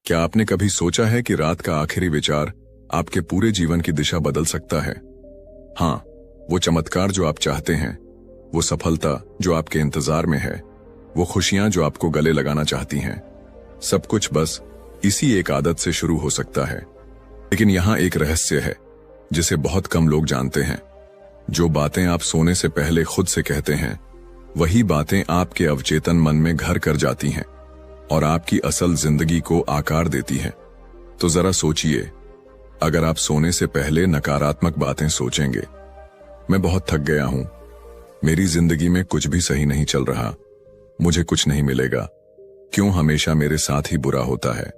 क्या आपने कभी सोचा है कि रात का आखिरी विचार आपके पूरे जीवन की दिशा बदल सकता है? हाँ, वो चमत्कार जो आप चाहते हैं, वो सफलता जो आपके इंतजार में है, वो खुशियां जो आपको गले लगाना चाहती हैं, सब कुछ बस इसी एक आदत से शुरू हो सकता है। लेकिन यहां एक रहस्य है जिसे बहुत कम लोग जानते हैं। जो बातें आप सोने से पहले खुद से कहते हैं, वही बातें आपके अवचेतन मन में घर कर जाती हैं और आपकी असल जिंदगी को आकार देती हैं। तो जरा सोचिए, अगर आप सोने से पहले नकारात्मक बातें सोचेंगे, मैं बहुत थक गया हूं, मेरी जिंदगी में कुछ भी सही नहीं चल रहा, मुझे कुछ नहीं मिलेगा, क्यों हमेशा मेरे साथ ही बुरा होता है,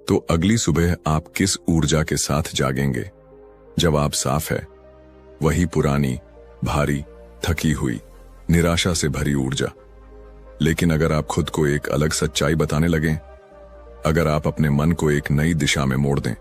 तो अगली सुबह आप किस ऊर्जा के साथ जागेंगे? जवाब साफ है, वही पुरानी, भारी, थकी हुई, निराशा से भरी ऊर्जा। लेकिन अगर आप खुद को एक अलग सच्चाई बताने लगें, अगर आप अपने मन को एक नई दिशा में मोड़ दें,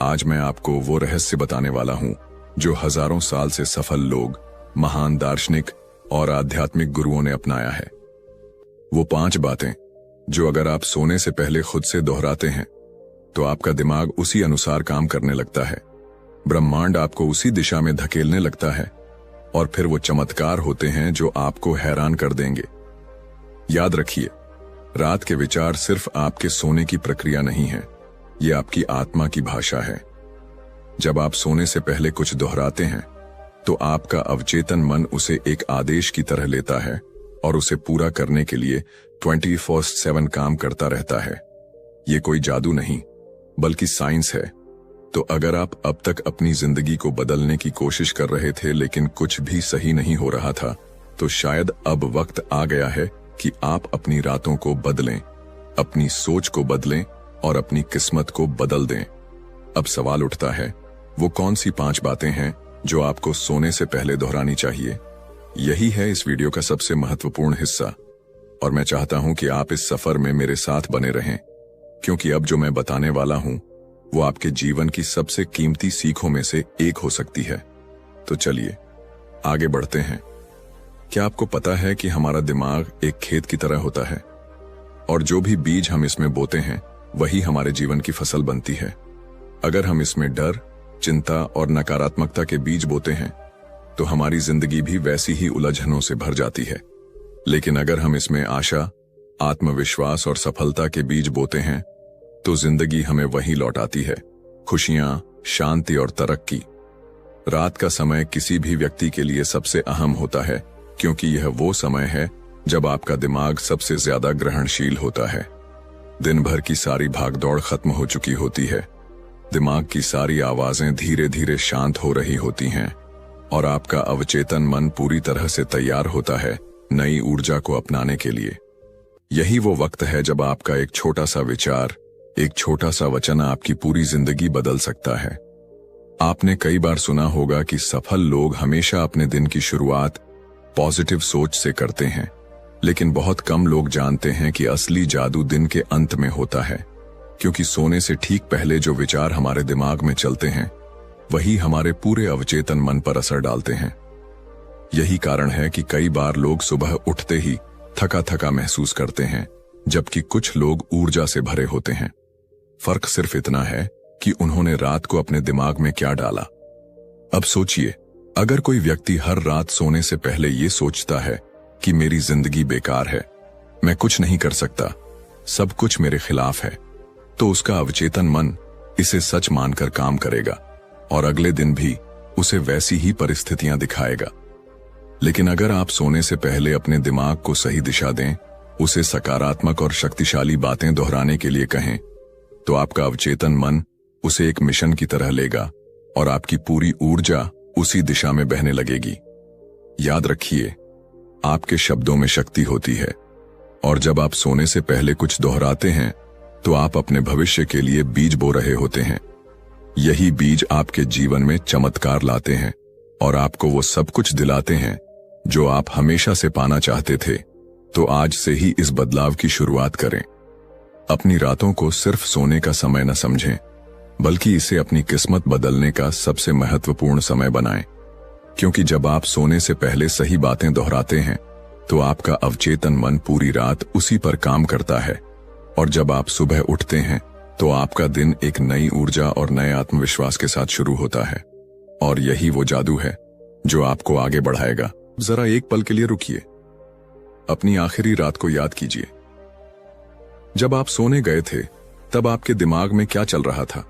आज मैं आपको वो रहस्य बताने वाला हूं जो हजारों साल से सफल लोग, महान दार्शनिक और आध्यात्मिक गुरुओं ने अपनाया है। वो 5 बातें जो अगर आप सोने से पहले खुद से दोहराते हैं तो आपका दिमाग उसी अनुसार काम करने लगता है, ब्रह्मांड आपको उसी दिशा में धकेलने लगता है और फिर वो चमत्कार होते हैं जो आपको हैरान कर देंगे। याद रखिए, रात के विचार सिर्फ आपके सोने की प्रक्रिया नहीं है, ये आपकी आत्मा की भाषा है। जब आप सोने से पहले कुछ दोहराते हैं तो आपका अवचेतन मन उसे एक आदेश की तरह लेता है और उसे पूरा करने के लिए 24/7 काम करता रहता है। ये कोई जादू नहीं, बल्कि साइंस है। तो अगर आप अब तक अपनी जिंदगी को बदलने की कोशिश कर रहे थे लेकिन कुछ भी सही नहीं हो रहा था, तो शायद अब वक्त आ गया है कि आप अपनी रातों को बदलें, अपनी सोच को बदलें और अपनी किस्मत को बदल दें। अब सवाल उठता है, वो कौन सी 5 बातें हैं जो आपको सोने से पहले दोहरानी चाहिए? यही है इस वीडियो का सबसे महत्वपूर्ण हिस्सा और मैं चाहता हूं कि आप इस सफर में मेरे साथ बने रहें, क्योंकि अब जो मैं बताने वाला हूं वो आपके जीवन की सबसे कीमती सीखों में से एक हो सकती है। तो चलिए आगे बढ़ते हैं। क्या आपको पता है कि हमारा दिमाग एक खेत की तरह होता है और जो भी बीज हम इसमें बोते हैं वही हमारे जीवन की फसल बनती है। अगर हम इसमें डर, चिंता और नकारात्मकता के बीज बोते हैं तो हमारी जिंदगी भी वैसी ही उलझनों से भर जाती है। लेकिन अगर हम इसमें आशा, आत्मविश्वास और सफलता के बीज बोते हैं तो जिंदगी हमें वही लौटाती है, खुशियां, शांति और तरक्की। रात का समय किसी भी व्यक्ति के लिए सबसे अहम होता है, क्योंकि यह वो समय है जब आपका दिमाग सबसे ज्यादा ग्रहणशील होता है। दिन भर की सारी भागदौड़ खत्म हो चुकी होती है, दिमाग की सारी आवाजें धीरे धीरे शांत हो रही होती हैं और आपका अवचेतन मन पूरी तरह से तैयार होता है नई ऊर्जा को अपनाने के लिए। यही वो वक्त है जब आपका एक छोटा सा विचार, एक छोटा सा वचन आपकी पूरी जिंदगी बदल सकता है। आपने कई बार सुना होगा कि सफल लोग हमेशा अपने दिन की शुरुआत पॉजिटिव सोच से करते हैं, लेकिन बहुत कम लोग जानते हैं कि असली जादू दिन के अंत में होता है, क्योंकि सोने से ठीक पहले जो विचार हमारे दिमाग में चलते हैं वही हमारे पूरे अवचेतन मन पर असर डालते हैं। यही कारण है कि कई बार लोग सुबह उठते ही थका थका महसूस करते हैं, जबकि कुछ लोग ऊर्जा से भरे होते हैं। फर्क सिर्फ इतना है कि उन्होंने रात को अपने दिमाग में क्या डाला। अब सोचिए, अगर कोई व्यक्ति हर रात सोने से पहले ये सोचता है कि मेरी जिंदगी बेकार है, मैं कुछ नहीं कर सकता, सब कुछ मेरे खिलाफ है, तो उसका अवचेतन मन इसे सच मानकर काम करेगा और अगले दिन भी उसे वैसी ही परिस्थितियां दिखाएगा। लेकिन अगर आप सोने से पहले अपने दिमाग को सही दिशा दें, उसे सकारात्मक और शक्तिशाली बातें दोहराने के लिए कहें, तो आपका अवचेतन मन उसे एक मिशन की तरह लेगा और आपकी पूरी ऊर्जा उसी दिशा में बहने लगेगी। याद रखिए, आपके शब्दों में शक्ति होती है और जब आप सोने से पहले कुछ दोहराते हैं तो आप अपने भविष्य के लिए बीज बो रहे होते हैं। यही बीज आपके जीवन में चमत्कार लाते हैं और आपको वो सब कुछ दिलाते हैं जो आप हमेशा से पाना चाहते थे। तो आज से ही इस बदलाव की शुरुआत करें। अपनी रातों को सिर्फ सोने का समय न समझें, बल्कि इसे अपनी किस्मत बदलने का सबसे महत्वपूर्ण समय बनाएं। क्योंकि जब आप सोने से पहले सही बातें दोहराते हैं तो आपका अवचेतन मन पूरी रात उसी पर काम करता है और जब आप सुबह उठते हैं तो आपका दिन एक नई ऊर्जा और नए आत्मविश्वास के साथ शुरू होता है। और यही वो जादू है जो आपको आगे बढ़ाएगा। जरा एक पल के लिए रुकिए, अपनी आखिरी रात को याद कीजिए। जब आप सोने गए थे तब आपके दिमाग में क्या चल रहा था?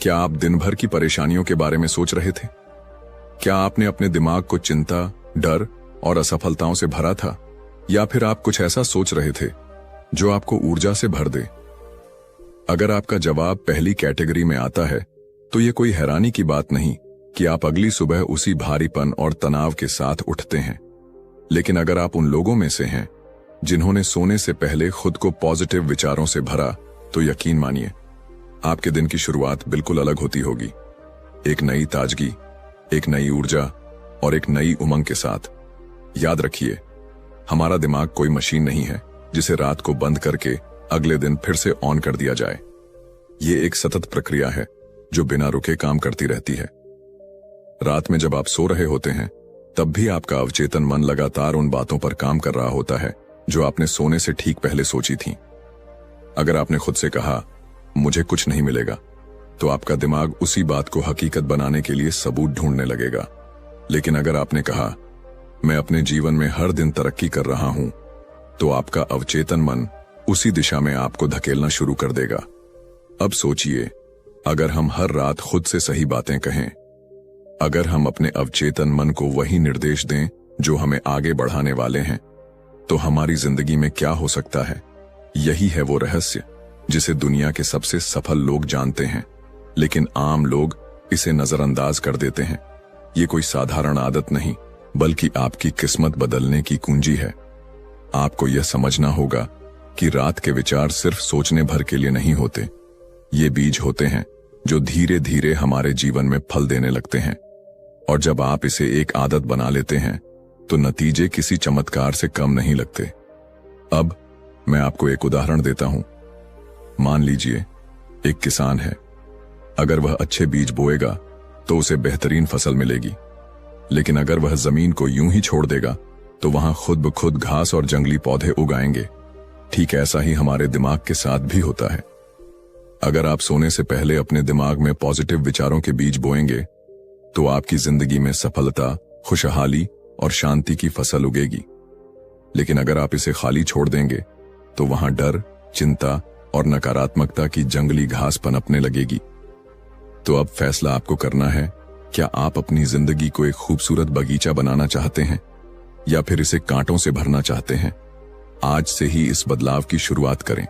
क्या आप दिन भर की परेशानियों के बारे में सोच रहे थे? क्या आपने अपने दिमाग को चिंता, डर और असफलताओं से भरा था, या फिर आप कुछ ऐसा सोच रहे थे जो आपको ऊर्जा से भर दे? अगर आपका जवाब पहली कैटेगरी में आता है तो यह कोई हैरानी की बात नहीं कि आप अगली सुबह उसी भारीपन और तनाव के साथ उठते हैं। लेकिन अगर आप उन लोगों में से हैं जिन्होंने सोने से पहले खुद को पॉजिटिव विचारों से भरा, तो यकीन मानिए आपके दिन की शुरुआत बिल्कुल अलग होती होगी। एक नई ताजगी, एक नई ऊर्जा और एक नई उमंग के साथ। याद रखिए, हमारा दिमाग कोई मशीन नहीं है जिसे रात को बंद करके अगले दिन फिर से ऑन कर दिया जाए। ये एक सतत प्रक्रिया है जो बिना रुके काम करती रहती है। रात में जब आप सो रहे होते हैं तब भी आपका अवचेतन मन लगातार उन बातों पर काम कर रहा होता है जो आपने सोने से ठीक पहले सोची थी। अगर आपने खुद से कहा मुझे कुछ नहीं मिलेगा, तो आपका दिमाग उसी बात को हकीकत बनाने के लिए सबूत ढूंढने लगेगा। लेकिन अगर आपने कहा मैं अपने जीवन में हर दिन तरक्की कर रहा हूं, तो आपका अवचेतन मन उसी दिशा में आपको धकेलना शुरू कर देगा। अब सोचिए, अगर हम हर रात खुद से सही बातें कहें, अगर हम अपने अवचेतन मन को वही निर्देश दें जो हमें आगे बढ़ाने वाले हैं, तो हमारी जिंदगी में क्या हो सकता है। यही है वो रहस्य जिसे दुनिया के सबसे सफल लोग जानते हैं, लेकिन आम लोग इसे नजरअंदाज कर देते हैं। ये कोई साधारण आदत नहीं, बल्कि आपकी किस्मत बदलने की कुंजी है। आपको यह समझना होगा कि रात के विचार सिर्फ सोचने भर के लिए नहीं होते। ये बीज होते हैं जो धीरे धीरे हमारे जीवन में फल देने लगते हैं। और जब आप इसे एक आदत बना लेते हैं तो नतीजे किसी चमत्कार से कम नहीं लगते। अब मैं आपको एक उदाहरण देता हूं। मान लीजिए एक किसान है। अगर वह अच्छे बीज बोएगा तो उसे बेहतरीन फसल मिलेगी, लेकिन अगर वह जमीन को यूं ही छोड़ देगा तो वहां खुद ब खुद घास और जंगली पौधे उगाएंगे। ठीक ऐसा ही हमारे दिमाग के साथ भी होता है। अगर आप सोने से पहले अपने दिमाग में पॉजिटिव विचारों के बीज बोएंगे तो आपकी जिंदगी में सफलता, खुशहाली और शांति की फसल उगेगी। लेकिन अगर आप इसे खाली छोड़ देंगे तो वहां डर, चिंता और नकारात्मकता की जंगली घास पनपने लगेगी। तो अब फैसला आपको करना है, क्या आप अपनी जिंदगी को एक खूबसूरत बगीचा बनाना चाहते हैं या फिर इसे कांटों से भरना चाहते हैं? आज से ही इस बदलाव की शुरुआत करें।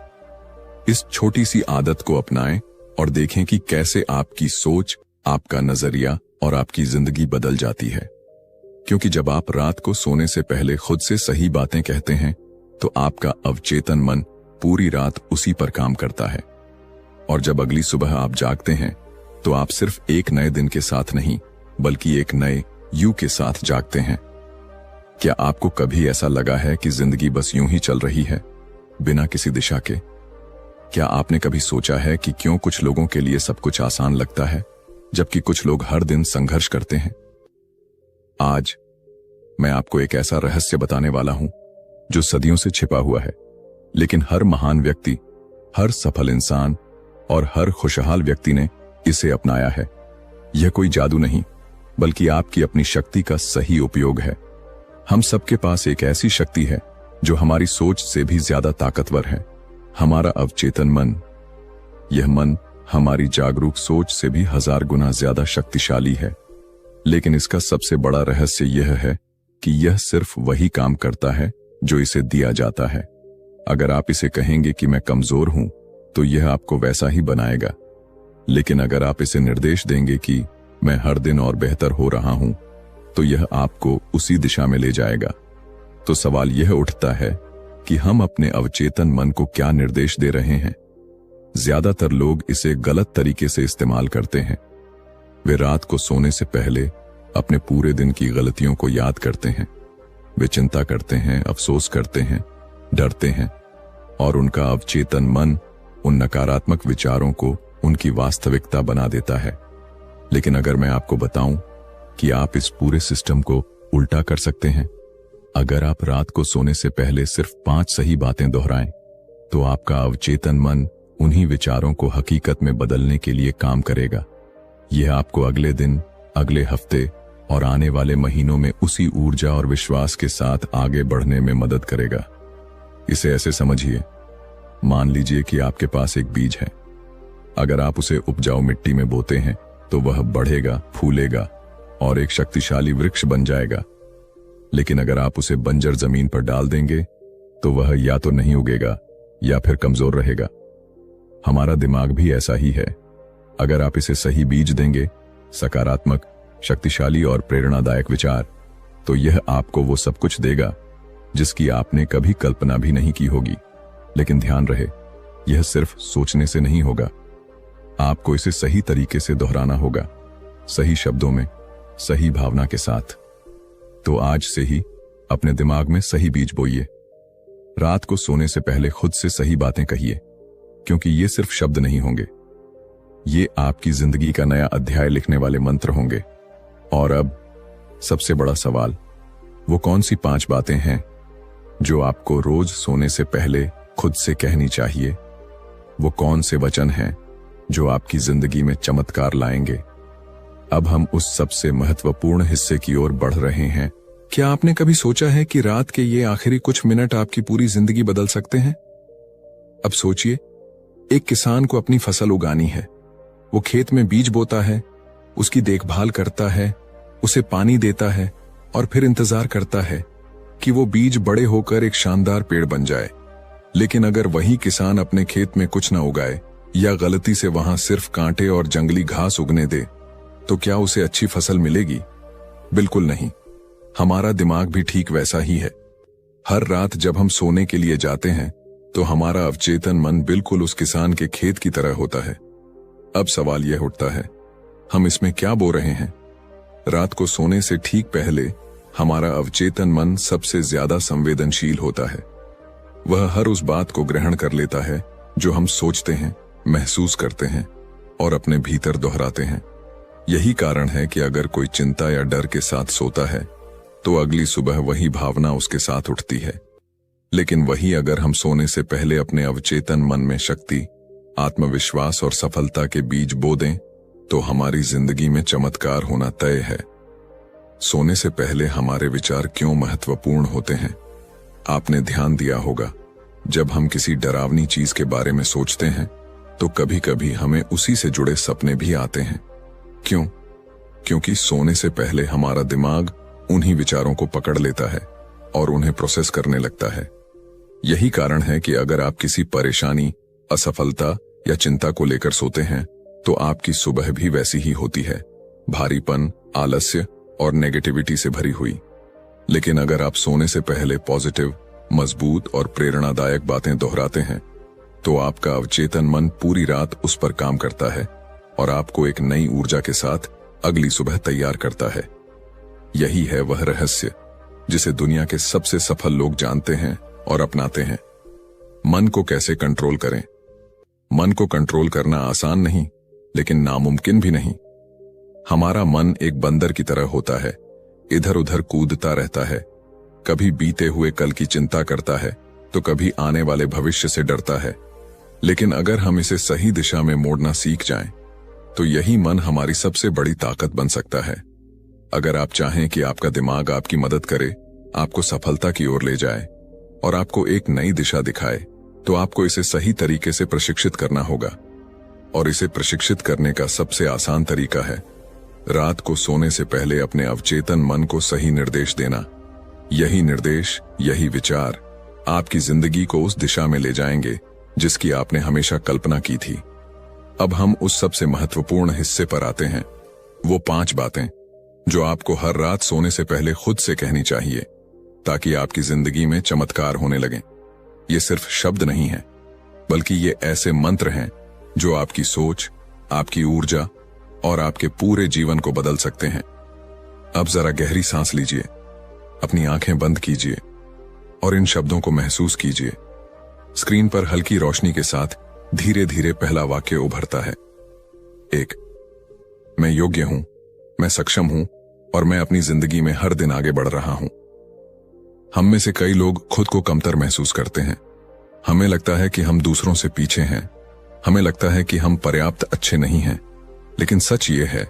इस छोटी सी आदत को अपनाएं और देखें कि कैसे आपकी सोच, आपका नजरिया और आपकी जिंदगी बदल जाती है। क्योंकि जब आप रात को सोने से पहले खुद से सही बातें कहते हैं तो आपका अवचेतन मन पूरी रात उसी पर काम करता है। और जब अगली सुबह आप जागते हैं तो आप सिर्फ एक नए दिन के साथ नहीं, बल्कि एक नए यू के साथ जागते हैं। क्या आपको कभी ऐसा लगा है कि जिंदगी बस यूं ही चल रही है, बिना किसी दिशा के? क्या आपने कभी सोचा है कि क्यों कुछ लोगों के लिए सब कुछ आसान लगता है जबकि कुछ लोग हर दिन संघर्ष करते हैं? आज मैं आपको एक ऐसा रहस्य बताने वाला हूं जो सदियों से छिपा हुआ है, लेकिन हर महान व्यक्ति, हर सफल इंसान और हर खुशहाल व्यक्ति ने इसे अपनाया है। यह कोई जादू नहीं, बल्कि आपकी अपनी शक्ति का सही उपयोग है। हम सबके पास एक ऐसी शक्ति है जो हमारी सोच से भी ज्यादा ताकतवर है, हमारा अवचेतन मन। यह मन हमारी जागरूक सोच से भी 1000 गुना ज्यादा शक्तिशाली है। लेकिन इसका सबसे बड़ा रहस्य यह है कि यह सिर्फ वही काम करता है जो इसे दिया जाता है। अगर आप इसे कहेंगे कि मैं कमजोर हूं, तो यह आपको वैसा ही बनाएगा। लेकिन अगर आप इसे निर्देश देंगे कि मैं हर दिन और बेहतर हो रहा हूं, तो यह आपको उसी दिशा में ले जाएगा। तो सवाल यह उठता है कि हम अपने अवचेतन मन को क्या निर्देश दे रहे हैं? ज्यादातर लोग इसे गलत तरीके से इस्तेमाल करते हैं। वे रात को सोने से पहले अपने पूरे दिन की गलतियों को याद करते हैं। वे चिंता करते हैं, अफसोस करते हैं, डरते हैं, और उनका अवचेतन मन उन नकारात्मक विचारों को उनकी वास्तविकता बना देता है। लेकिन अगर मैं आपको बताऊं कि आप इस पूरे सिस्टम को उल्टा कर सकते हैं, अगर आप रात को सोने से पहले सिर्फ 5 सही बातें दोहराएं, तो आपका अवचेतन मन उन्हीं विचारों को हकीकत में बदलने के लिए काम करेगा। यह आपको अगले दिन, अगले हफ्ते और आने वाले महीनों में उसी ऊर्जा और विश्वास के साथ आगे बढ़ने में मदद करेगा। इसे ऐसे समझिए, मान लीजिए कि आपके पास एक बीज है। अगर आप उसे उपजाऊ मिट्टी में बोते हैं तो वह बढ़ेगा, फूलेगा और एक शक्तिशाली वृक्ष बन जाएगा। लेकिन अगर आप उसे बंजर जमीन पर डाल देंगे तो वह या तो नहीं उगेगा या फिर कमजोर रहेगा। हमारा दिमाग भी ऐसा ही है। अगर आप इसे सही बीज देंगे, सकारात्मक, शक्तिशाली और प्रेरणादायक विचार, तो यह आपको वो सब कुछ देगा जिसकी आपने कभी कल्पना भी नहीं की होगी। लेकिन ध्यान रहे, यह सिर्फ सोचने से नहीं होगा। आपको इसे सही तरीके से दोहराना होगा, सही शब्दों में, सही भावना के साथ। तो आज से ही अपने दिमाग में सही बीज बोइए। रात को सोने से पहले खुद से सही बातें कहिए, क्योंकि ये सिर्फ शब्द नहीं होंगे, ये आपकी जिंदगी का नया अध्याय लिखने वाले मंत्र होंगे। और अब सबसे बड़ा सवाल, वो कौन सी 5 बातें हैं जो आपको रोज सोने से पहले खुद से कहनी चाहिए? वो कौन से वचन हैं जो आपकी जिंदगी में चमत्कार लाएंगे? अब हम उस सबसे महत्वपूर्ण हिस्से की ओर बढ़ रहे हैं। क्या आपने कभी सोचा है कि रात के ये आखिरी कुछ मिनट आपकी पूरी जिंदगी बदल सकते हैं? अब सोचिए, एक किसान को अपनी फसल उगानी है। वो खेत में बीज बोता है, उसकी देखभाल करता है, उसे पानी देता है और फिर इंतजार करता है कि वो बीज बड़े होकर एक शानदार पेड़ बन जाए। लेकिन अगर वही किसान अपने खेत में कुछ न उगाए या गलती से वहां सिर्फ कांटे और जंगली घास उगने दे, तो क्या उसे अच्छी फसल मिलेगी? बिल्कुल नहीं। हमारा दिमाग भी ठीक वैसा ही है। हर रात जब हम सोने के लिए जाते हैं तो हमारा अवचेतन मन बिल्कुल उस किसान के खेत की तरह होता है। अब सवाल यह उठता है, हम इसमें क्या बो रहे हैं? रात को सोने से ठीक पहले हमारा अवचेतन मन सबसे ज्यादा संवेदनशील होता है। वह हर उस बात को ग्रहण कर लेता है जो हम सोचते हैं, महसूस करते हैं और अपने भीतर दोहराते हैं। यही कारण है कि अगर कोई चिंता या डर के साथ सोता है तो अगली सुबह वही भावना उसके साथ उठती है। लेकिन वही अगर हम सोने से पहले अपने अवचेतन मन में शक्ति, आत्मविश्वास और सफलता के बीज बो दें, तो हमारी जिंदगी में चमत्कार होना तय है। सोने से पहले हमारे विचार क्यों महत्वपूर्ण होते हैं? आपने ध्यान दिया होगा, जब हम किसी डरावनी चीज के बारे में सोचते हैं तो कभी कभी हमें उसी से जुड़े सपने भी आते हैं। क्यों? क्योंकि सोने से पहले हमारा दिमाग उन्हीं विचारों को पकड़ लेता है और उन्हें प्रोसेस करने लगता है। यही कारण है कि अगर आप किसी परेशानी, असफलता या चिंता को लेकर सोते हैं तो आपकी सुबह भी वैसी ही होती है, भारीपन, आलस्य और नेगेटिविटी से भरी हुई। लेकिन अगर आप सोने से पहले पॉजिटिव, मजबूत और प्रेरणादायक बातें दोहराते हैं तो आपका अवचेतन मन पूरी रात उस पर काम करता है और आपको एक नई ऊर्जा के साथ अगली सुबह तैयार करता है। यही है वह रहस्य जिसे दुनिया के सबसे सफल लोग जानते हैं और अपनाते हैं। मन को कैसे कंट्रोल करें? मन को कंट्रोल करना आसान नहीं, लेकिन नामुमकिन भी नहीं। हमारा मन एक बंदर की तरह होता है, इधर उधर कूदता रहता है। कभी बीते हुए कल की चिंता करता है तो कभी आने वाले भविष्य से डरता है। लेकिन अगर हम इसे सही दिशा में मोड़ना सीख जाएं, तो यही मन हमारी सबसे बड़ी ताकत बन सकता है। अगर आप चाहें कि आपका दिमाग आपकी मदद करे, आपको सफलता की ओर ले जाए और आपको एक नई दिशा दिखाए, तो आपको इसे सही तरीके से प्रशिक्षित करना होगा। और इसे प्रशिक्षित करने का सबसे आसान तरीका है रात को सोने से पहले अपने अवचेतन मन को सही निर्देश देना। यही निर्देश, यही विचार आपकी जिंदगी को उस दिशा में ले जाएंगे जिसकी आपने हमेशा कल्पना की थी। अब हम उस सबसे महत्वपूर्ण हिस्से पर आते हैं, वो 5 बातें जो आपको हर रात सोने से पहले खुद से कहनी चाहिए, ताकि आपकी जिंदगी में चमत्कार होने लगें। ये सिर्फ शब्द नहीं है, बल्कि ये ऐसे मंत्र हैं जो आपकी सोच, आपकी ऊर्जा और आपके पूरे जीवन को बदल सकते हैं। अब जरा गहरी सांस लीजिए, अपनी आंखें बंद कीजिए और इन शब्दों को महसूस कीजिए। स्क्रीन पर हल्की रोशनी के साथ धीरे धीरे पहला वाक्य उभरता है। 1, मैं योग्य हूं, मैं सक्षम हूं और मैं अपनी जिंदगी में हर दिन आगे बढ़ रहा हूं। हम में से कई लोग खुद को कमतर महसूस करते हैं। हमें लगता है कि हम दूसरों से पीछे हैं, हमें लगता है कि हम पर्याप्त अच्छे नहीं हैं, लेकिन सच ये है,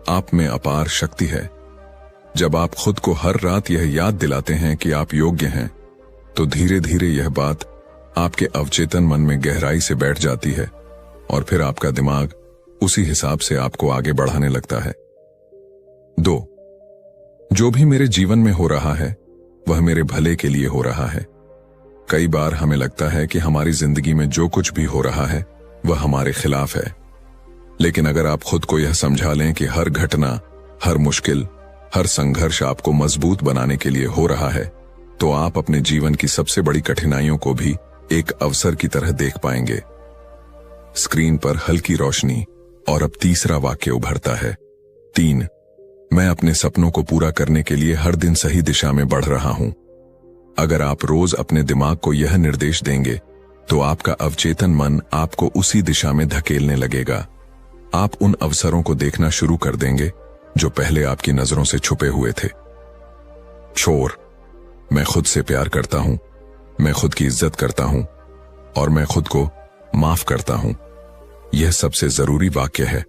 आप में अपार शक्ति है। जब आप खुद को हर रात यह याद दिलाते हैं कि आप योग्य हैं, तो धीरे धीरे यह बात आपके अवचेतन मन में गहराई से बैठ जाती है और फिर आपका दिमाग उसी हिसाब से आपको आगे बढ़ाने लगता है। 2. जो भी मेरे जीवन में हो रहा है वह मेरे भले के लिए हो रहा है। कई बार हमें लगता है कि हमारी जिंदगी में जो कुछ भी हो रहा है वह हमारे खिलाफ है, लेकिन अगर आप खुद को यह समझा लें कि हर घटना, हर मुश्किल, हर संघर्ष आपको मजबूत बनाने के लिए हो रहा है, तो आप अपने जीवन की सबसे बड़ी कठिनाइयों को भी एक अवसर की तरह देख पाएंगे। स्क्रीन पर हल्की रोशनी और अब तीसरा वाक्य उभरता है। 3. मैं अपने सपनों को पूरा करने के लिए हर दिन सही दिशा में बढ़ रहा हूं। अगर आप रोज अपने दिमाग को यह निर्देश देंगे, तो आपका अवचेतन मन आपको उसी दिशा में धकेलने लगेगा। आप उन अवसरों को देखना शुरू कर देंगे जो पहले आपकी नजरों से छुपे हुए थे। 4. मैं खुद से प्यार करता हूं, मैं खुद की इज्जत करता हूं और मैं खुद को माफ करता हूं। यह सबसे जरूरी वाक्य है।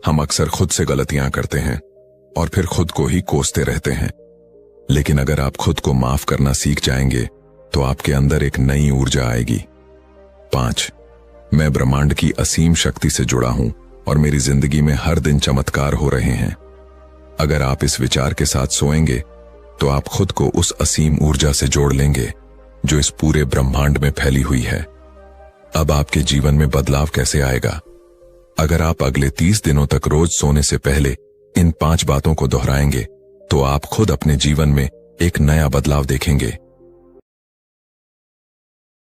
हम अक्सर खुद से गलतियां करते हैं और फिर खुद को ही कोसते रहते हैं, लेकिन अगर आप खुद को माफ करना सीख जाएंगे तो आपके अंदर एक नई ऊर्जा आएगी। 5. मैं ब्रह्मांड की असीम शक्ति से जुड़ा हूं और मेरी जिंदगी में हर दिन चमत्कार हो रहे हैं। अगर आप इस विचार के साथ सोएंगे तो आप खुद को उस असीम ऊर्जा से जोड़ लेंगे जो इस पूरे ब्रह्मांड में फैली हुई है। अब आपके जीवन में बदलाव कैसे आएगा? अगर आप अगले 30 दिनों तक रोज सोने से पहले इन 5 बातों को दोहराएंगे, तो आप खुद अपने जीवन में एक नया बदलाव देखेंगे।